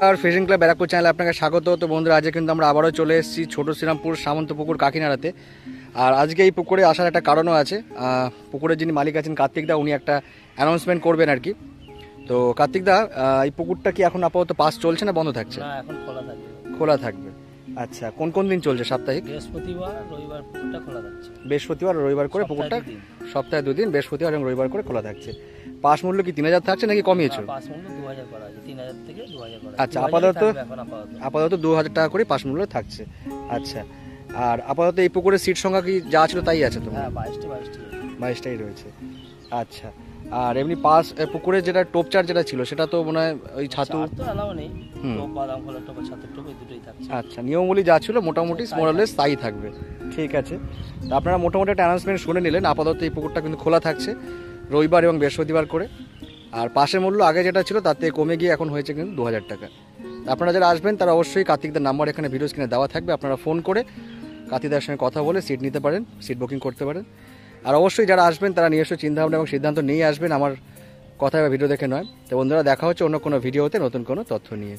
আর fishing club Barrackpore চ্যানেলে আপনাকে স্বাগত। তো বন্ধুরা, আজকে কিন্তু আমরা আবারও চলে এসেছি ছোট শ্রীরামপুর সামন্তপুকুর কাকিনাড়াতে। আর আজকে এই পুকুরে আসার একটা কারণও আছে। পুকুরের যিনি মালিক আছেন কার্তিক দা, উনি একটা অ্যানাউন্সমেন্ট করবেন আর কি। তো কার্তিক দা, এই পুকুরটা কি এখন আপাতত পাস চলছে না বন্ধ থাকছে? না, এখন খোলা থাকবে। খোলা থাকবে। আচ্ছা, কোন কোন দিন চলছে সাপ্তাহিক? বৃহস্পতিবার রবিবার পুকুরটা খোলা থাকছে। বৃহস্পতিবার রবিবার করে পুকুরটা সপ্তাহে 2 দিন, বৃহস্পতিবার এবং রবিবার করে খোলা থাকছে। পাস মূল্য কি 3000 থাকছে নাকি কমিয়েছে? পাস মূল্য 2000 করা আছে, 3000 থেকে 2000 করা। আচ্ছা, আপাতত 2000 টাকা করে পাস মূল্য থাকছে। আচ্ছা, আর আপাতত এই পুকুরের সিট সংখ্যা কি যা ছিল তাই আছে? তো হ্যাঁ, 22টাই রয়েছে। আচ্ছা, আর এমনি পাস পুকুরে যেটা টোপ চার যেটা ছিল সেটা তো মনে হয় ওই ছাতু তো এলাও নেই, টোপ বাদাম ফলের টোপ ছাতুর টোপ এই দুটোই থাকছে। আচ্ছা, নিয়মগুলি যা ছিল মোটামুটি মোরালেস তাই থাকবে। ঠিক আছে, তো আপনারা মোটামুটি একটা অ্যানাউন্সমেন্ট শুনে নিলেন। আপাতত এই পুকুরটা কিন্তু খোলা থাকছে রবিবার এবং বৃহস্পতিবার করে। আর পাশের মূল্য আগে যেটা ছিল তাতে কমে গিয়ে এখন হয়েছে কিন্তু 2000 টাকা। আপনারা যারা আসবেন তারা অবশ্যই কার্তিকদার নাম্বার এখানে ভিডিও স্ক্রিনে দেওয়া থাকবে, আপনারা ফোন করে কার্তিকদার সঙ্গে কথা বলে সিট নিতে পারেন, সিট বুকিং করতে পারেন। আর অবশ্যই যারা আসবেন তারা নিজস্ব চিন্তাভাবনা এবং সিদ্ধান্ত নিয়ে আসবেন, আমার কথা বা ভিডিও দেখে নয়। তো বন্ধুরা, দেখা হচ্ছে অন্য কোনো ভিডিওতে নতুন কোনো তথ্য নিয়ে।